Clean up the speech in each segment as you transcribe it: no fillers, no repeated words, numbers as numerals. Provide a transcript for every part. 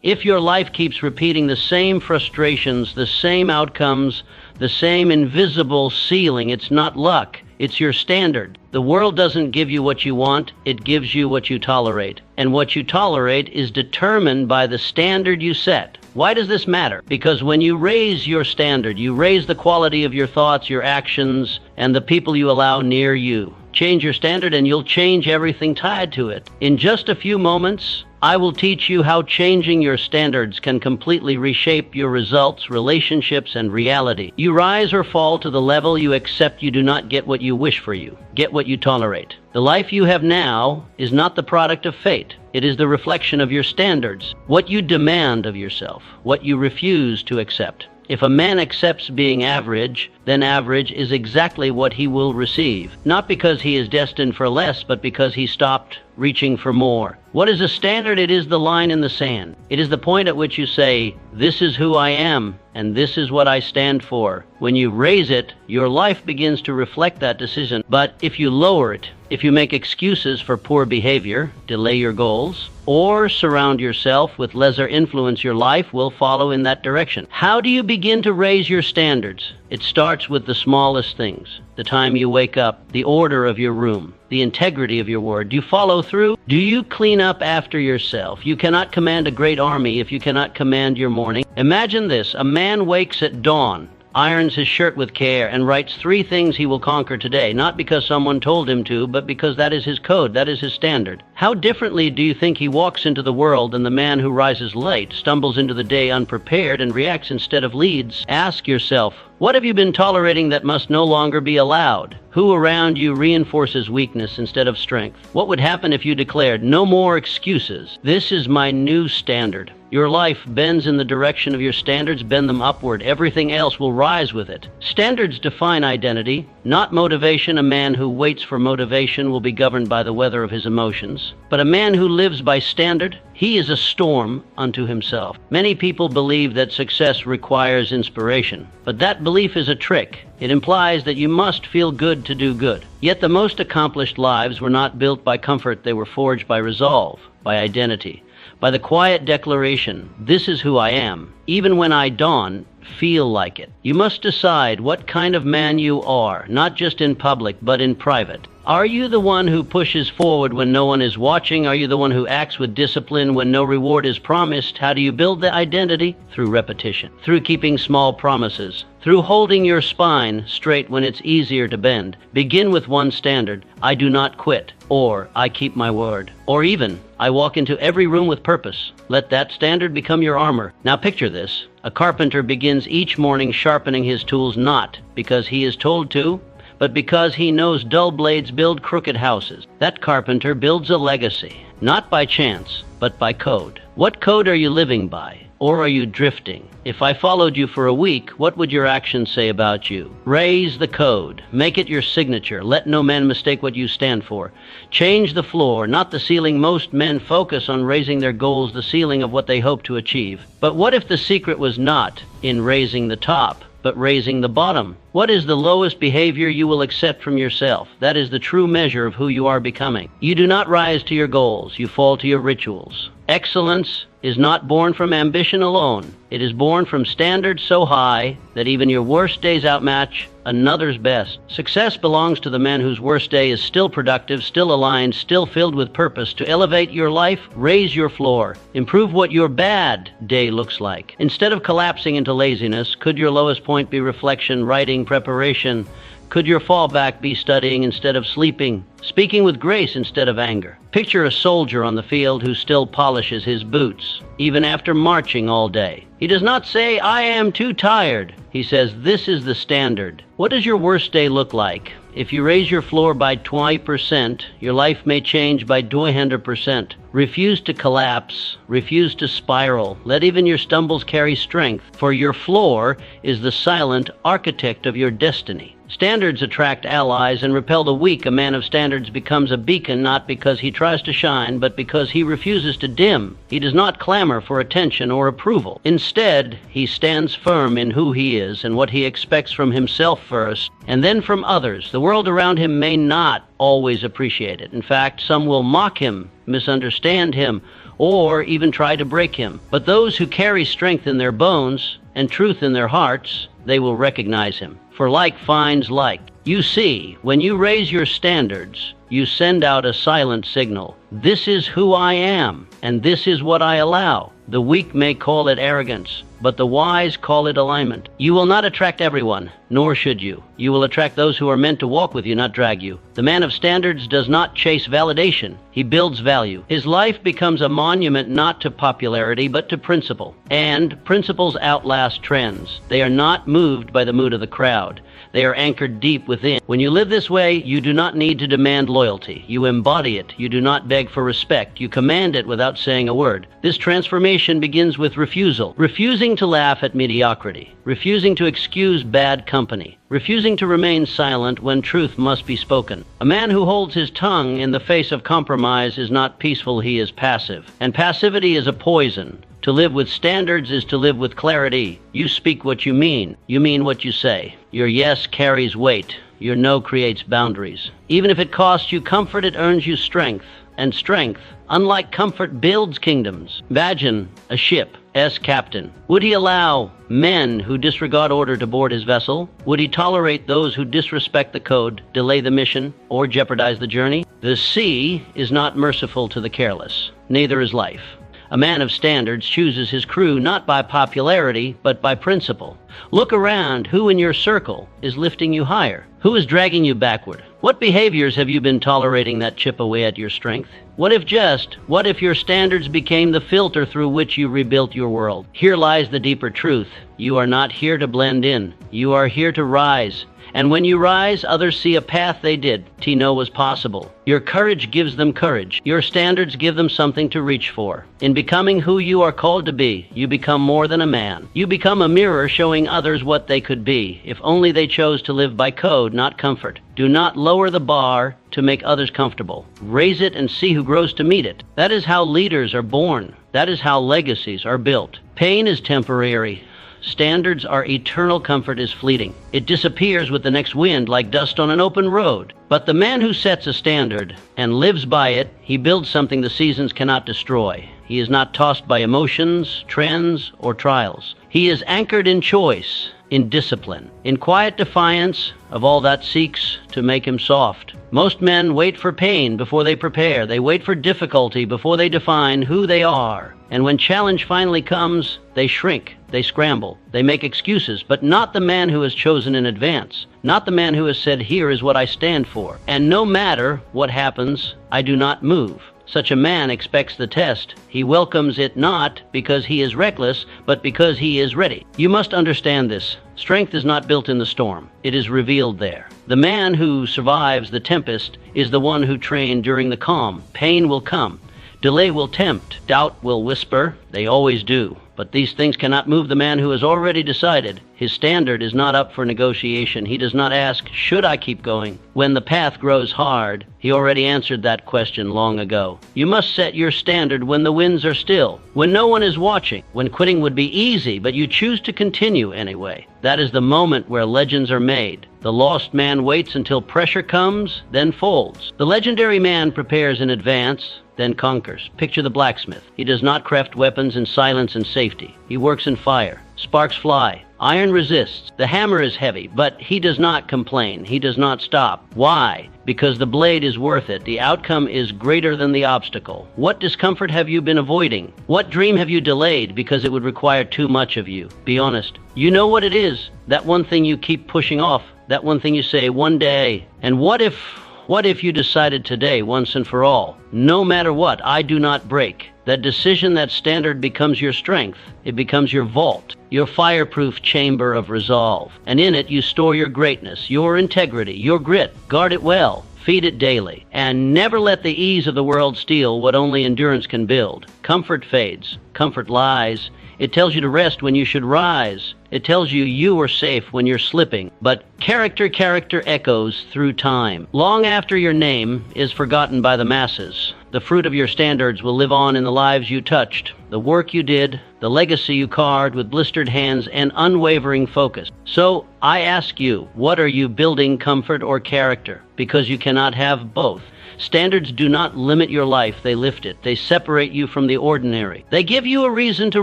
If your life keeps repeating the same frustrations, the same outcomes, the same invisible ceiling, it's not luck. It's your standard. The world doesn't give you what you want, it gives you what you tolerate. And what you tolerate is determined by the standard you set. Why does this matter? Because when you raise your standard, you raise the quality of your thoughts, your actions, and the people you allow near you. Change your standard and you'll change everything tied to it. In just a few moments, I will teach you how changing your standards can completely reshape your results, relationships, and reality. You rise or fall to the level you accept you do not get what you wish for you. Get what you tolerate. The life you have now is not the product of fate. It is the reflection of your standards, what you demand of yourself, what you refuse to accept. If a man accepts being average, then average is exactly what he will receive. Not because he is destined for less, but because he stopped reaching for more. What is a standard? It is the line in the sand. It is the point at which you say, this is who I am, and this is what I stand for. When you raise it, your life begins to reflect that decision. But if you lower it, if you make excuses for poor behavior, delay your goals, or surround yourself with lesser influence, your life will follow in that direction. How do you begin to raise your standards? It starts with the smallest things. The time you wake up, the order of your room, the integrity of your word. Do you follow through? Do you clean up after yourself? You cannot command a great army if you cannot command your morning. Imagine this: a man wakes at dawn, irons his shirt with care, and writes 3 things he will conquer today, not because someone told him to, but because that is his code, that is his standard. How differently do you think he walks into the world than the man who rises late, stumbles into the day unprepared, and reacts instead of leads? Ask yourself, what have you been tolerating that must no longer be allowed? Who around you reinforces weakness instead of strength? What would happen if you declared, no more excuses? This is my new standard. Your life bends in the direction of your standards. Bend them upward. Everything else will rise with it. Standards define identity, not motivation. A man who waits for motivation will be governed by the weather of his emotions. But a man who lives by standard, he is a storm unto himself. Many people believe that success requires inspiration, but that belief is a trick. It implies that you must feel good to do good. Yet the most accomplished lives were not built by comfort. They were forged by resolve, by identity, by the quiet declaration, this is who I am. Even when I dawn, feel like it. You must decide what kind of man you are, not just in public, but in private. Are you the one who pushes forward when no one is watching? Are you the one who acts with discipline when no reward is promised? How do you build the identity? Through repetition, through keeping small promises, through holding your spine straight when it's easier to bend. Begin with one standard: I do not quit, or I keep my word, or even I walk into every room with purpose. Let that standard become your armor. Now picture this. A carpenter begins each morning sharpening his tools not because he is told to, but because he knows dull blades build crooked houses. That carpenter builds a legacy, not by chance, but by code. What code are you living by? Or are you drifting? If I followed you for a week, what would your actions say about you? Raise the code. Make it your signature. Let no man mistake what you stand for. Change the floor, not the ceiling. Most men focus on raising their goals, the ceiling of what they hope to achieve. But what if the secret was not in raising the top, but raising the bottom? What is the lowest behavior you will accept from yourself? That is the true measure of who you are becoming. You do not rise to your goals. You fall to your rituals. Excellence is not born from ambition alone. It is born from standards so high that even your worst days outmatch another's best. Success belongs to the man whose worst day is still productive, still aligned, still filled with purpose. To elevate your life, raise your floor. Improve what your bad day looks like. Instead of collapsing into laziness, could your lowest point be reflection, writing, preparation? Could your fallback be studying instead of sleeping, speaking with grace instead of anger? Picture a soldier on the field who still polishes his boots, even after marching all day. He does not say, I am too tired. He says, this is the standard. What does your worst day look like? If you raise your floor by 20%, your life may change by 200%. Refuse to collapse. Refuse to spiral. Let even your stumbles carry strength, for your floor is the silent architect of your destiny. Standards attract allies and repel the weak. A man of standards becomes a beacon, not because he tries to shine, but because he refuses to dim. He does not clamor for attention or approval. Instead, he stands firm in who he is and what he expects from himself first, and then from others. The world around him may not always appreciate it. In fact, some will mock him, misunderstand him, or even try to break him. But those who carry strength in their bones and truth in their hearts, they will recognize him. For like finds like. You see, when you raise your standards, you send out a silent signal. This is who I am, and this is what I allow. The weak may call it arrogance, but the wise call it alignment. You will not attract everyone, nor should you. You will attract those who are meant to walk with you, not drag you. The man of standards does not chase validation. He builds value. His life becomes a monument not to popularity, but to principle. And principles outlast trends. They are not moved by the mood of the crowd. They are anchored deep within. When you live this way, you do not need to demand loyalty. You embody it. You do not beg for respect. You command it without saying a word. This transformation begins with refusal. Refusing to laugh at mediocrity. Refusing to excuse bad company. Refusing to remain silent when truth must be spoken. A man who holds his tongue in the face of compromise is not peaceful, he is passive. And passivity is a poison. To live with standards is to live with clarity. You speak what you mean. You mean what you say. Your yes carries weight. Your no creates boundaries. Even if it costs you comfort, it earns you strength. And strength, unlike comfort, builds kingdoms. Imagine a ship, captain. Would he allow men who disregard order to board his vessel? Would he tolerate those who disrespect the code, delay the mission, or jeopardize the journey? The sea is not merciful to the careless. Neither is life. A man of standards chooses his crew not by popularity, but by principle. Look around. Who in your circle is lifting you higher? Who is dragging you backward? What behaviors have you been tolerating that chip away at your strength? What if your standards became the filter through which you rebuilt your world? Here lies the deeper truth. You are not here to blend in. You are here to rise. And when you rise, others see a path they did know was possible. Your courage gives them courage. Your standards give them something to reach for. In becoming who you are called to be, you become more than a man. You become a mirror showing others what they could be, if only they chose to live by code, not comfort. Do not lower the bar to make others comfortable. Raise it and see who grows to meet it. That is how leaders are born. That is how legacies are built. Pain is temporary. Standards are eternal. Comfort is fleeting. It disappears with the next wind like dust on an open road. But the man who sets a standard and lives by it, he builds something the seasons cannot destroy. He is not tossed by emotions, trends, or trials. He is anchored in choice, in discipline, in quiet defiance of all that seeks to make him soft. Most men wait for pain before they prepare. They wait for difficulty before they define who they are. And when challenge finally comes, they shrink, they scramble, they make excuses, but not the man who has chosen in advance, not the man who has said, here is what I stand for. And no matter what happens, I do not move. Such a man expects the test. He welcomes it not because he is reckless, but because he is ready. You must understand this. Strength is not built in the storm. It is revealed there. The man who survives the tempest is the one who trained during the calm. Pain will come. Delay will tempt. Doubt will whisper. They always do. But these things cannot move the man who has already decided. His standard is not up for negotiation. He does not ask, should I keep going? When the path grows hard, he already answered that question long ago. You must set your standard when the winds are still, when no one is watching, when quitting would be easy, but you choose to continue anyway. That is the moment where legends are made. The lost man waits until pressure comes, then folds. The legendary man prepares in advance, then conquers. Picture the blacksmith. He does not craft weapons in silence and safety. He works in fire. Sparks fly. Iron resists. The hammer is heavy, but he does not complain. He does not stop. Why? Because the blade is worth it. The outcome is greater than the obstacle. What discomfort have you been avoiding? What dream have you delayed because it would require too much of you? Be honest. You know what it is. That one thing you keep pushing off. That one thing you say, one day. And what if you decided today, once and for all, no matter what, I do not break? That decision, that standard becomes your strength. It becomes your vault, your fireproof chamber of resolve. And in it you store your greatness, your integrity, your grit. Guard it well. Feed it daily. And never let the ease of the world steal what only endurance can build. Comfort fades. Comfort lies. It tells you to rest when you should rise. It tells you you are safe when you're slipping. But character echoes through time. Long after your name is forgotten by the masses, The fruit of your standards will live on in the lives you touched, the work you did, the legacy you carved with blistered hands and unwavering focus. So I ask you, what are you building, comfort or character? Because you cannot have both. Standards do not limit your life, they lift it. They separate you from the ordinary. They give you a reason to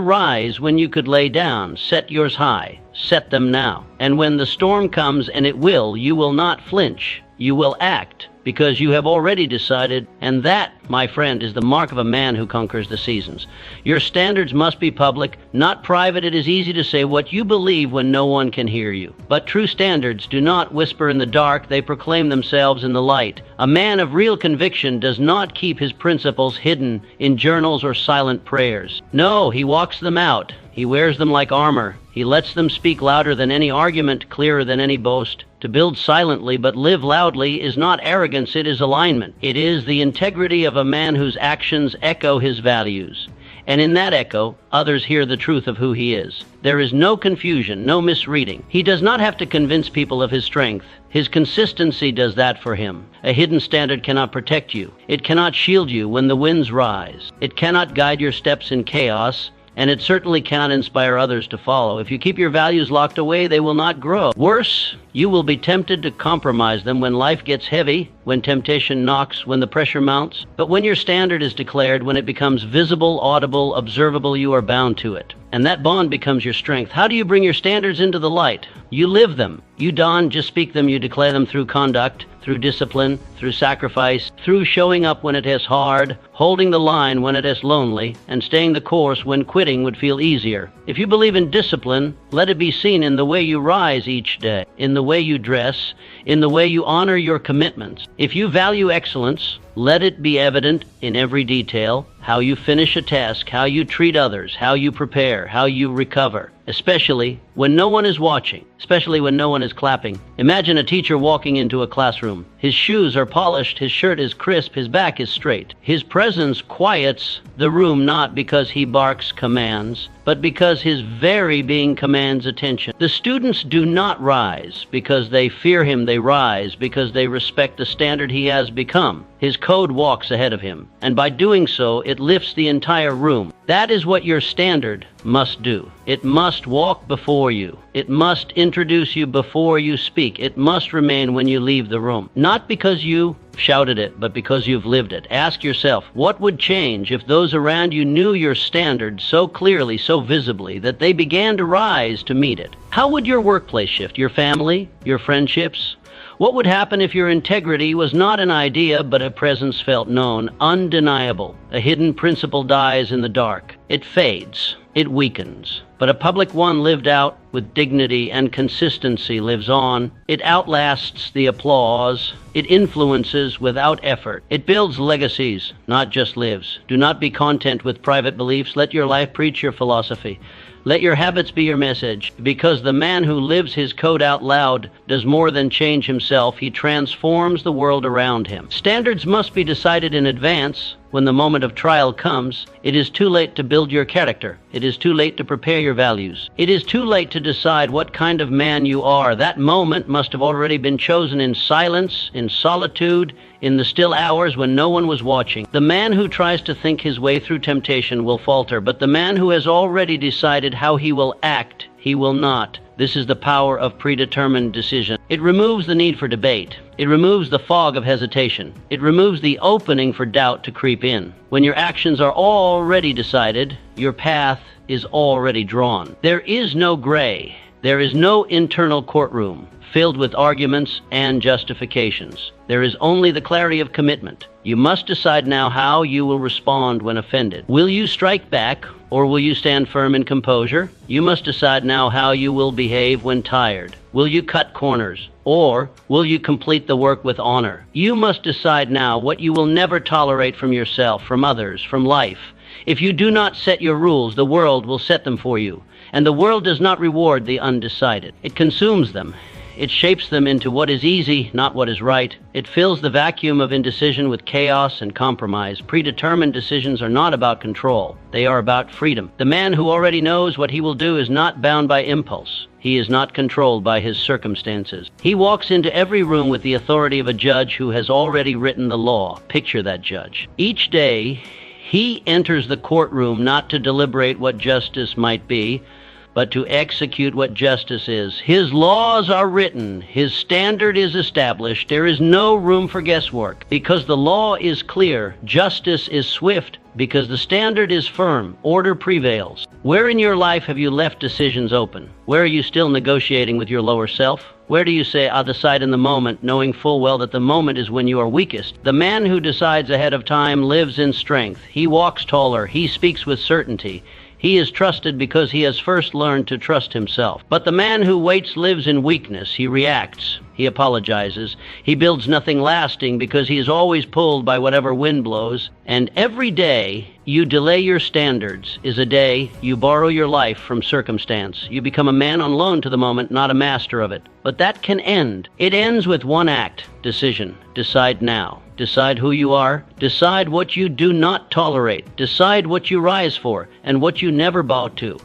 rise when you could lay down. Set yours high. Set them now. And when the storm comes, and it will, you will not flinch. You will act, because you have already decided, and that, my friend, is the mark of a man who conquers the seasons. Your standards must be public, not private. It is easy to say what you believe when no one can hear you. But true standards do not whisper in the dark, they proclaim themselves in the light. A man of real conviction does not keep his principles hidden in journals or silent prayers. No, he walks them out. He wears them like armor. He lets them speak louder than any argument, clearer than any boast. To build silently but live loudly is not arrogance, it is alignment. It is the integrity of a man whose actions echo his values. And in that echo, others hear the truth of who he is. There is no confusion, no misreading. He does not have to convince people of his strength. His consistency does that for him. A hidden standard cannot protect you. It cannot shield you when the winds rise. It cannot guide your steps in chaos. And it certainly cannot inspire others to follow. If you keep your values locked away, they will not grow. Worse, you will be tempted to compromise them when life gets heavy, when temptation knocks, when the pressure mounts. But when your standard is declared, when it becomes visible, audible, observable, you are bound to it. And that bond becomes your strength. How do you bring your standards into the light? You live them. You don't just speak them, you declare them through conduct, through discipline, through sacrifice, through showing up when it is hard, holding the line when it is lonely, and staying the course when quitting would feel easier. If you believe in discipline, let it be seen in the way you rise each day, in the way you dress, in the way you honor your commitments. If you value excellence, let it be evident in every detail, how you finish a task, how you treat others, how you prepare, how you recover, especially when no one is watching, especially when no one is clapping. Imagine a teacher walking into a classroom. His shoes are polished, his shirt is crisp, his back is straight. His presence quiets the room not because he barks commands, but because his very being commands attention. The students do not rise because they fear him, they rise because they respect the standard he has become. His code walks ahead of him, and by doing so, it lifts the entire room. That is what your standard must do. It must walk before you. It must introduce you before you speak. It must remain when you leave the room. Not because you shouted it, but because you've lived it. Ask yourself, what would change if those around you knew your standard so clearly, so visibly, that they began to rise to meet it? How would your workplace shift? Your family? Your friendships? What would happen if your integrity was not an idea, but a presence felt known, undeniable? A hidden principle dies in the dark. It fades. It weakens. But a public one lived out with dignity and consistency lives on. It outlasts the applause. It influences without effort. It builds legacies, not just lives. Do not be content with private beliefs. Let your life preach your philosophy. Let your habits be your message, because the man who lives his code out loud does more than change himself. He transforms the world around him. Standards must be decided in advance. When the moment of trial comes, it is too late to build your character. It is too late to prepare your values. It is too late to decide what kind of man you are. That moment must have already been chosen in silence, in solitude, in the still hours when no one was watching. The man who tries to think his way through temptation will falter, but the man who has already decided how he will act, he will not. This is the power of predetermined decision. It removes the need for debate. It removes the fog of hesitation. It removes the opening for doubt to creep in. When your actions are already decided, your path is already drawn. There is no gray. There is no internal courtroom filled with arguments and justifications. There is only the clarity of commitment. You must decide now how you will respond when offended. Will you strike back, or will you stand firm in composure? You must decide now how you will behave when tired. Will you cut corners, or will you complete the work with honor? You must decide now what you will never tolerate from yourself, from others, from life. If you do not set your rules, the world will set them for you. And the world does not reward the undecided. It consumes them. It shapes them into what is easy, not what is right. It fills the vacuum of indecision with chaos and compromise. Predetermined decisions are not about control. They are about freedom. The man who already knows what he will do is not bound by impulse. He is not controlled by his circumstances. He walks into every room with the authority of a judge who has already written the law. Picture that judge. Each day, he enters the courtroom not to deliberate what justice might be, but to execute what justice is. His laws are written. His standard is established. There is no room for guesswork. Because the law is clear, justice is swift. Because the standard is firm, order prevails. Where in your life have you left decisions open? Where are you still negotiating with your lower self? Where do you say, I'll decide in the moment, knowing full well that the moment is when you are weakest? The man who decides ahead of time lives in strength. He walks taller. He speaks with certainty. He is trusted because he has first learned to trust himself. But the man who waits lives in weakness. He reacts. He apologizes. He builds nothing lasting because he is always pulled by whatever wind blows. And every day you delay your standards is a day you borrow your life from circumstance. You become a man on loan to the moment, not a master of it. But that can end. It ends with one act, decision. Decide now. Decide who you are. Decide what you do not tolerate. Decide what you rise for and what you never bow to.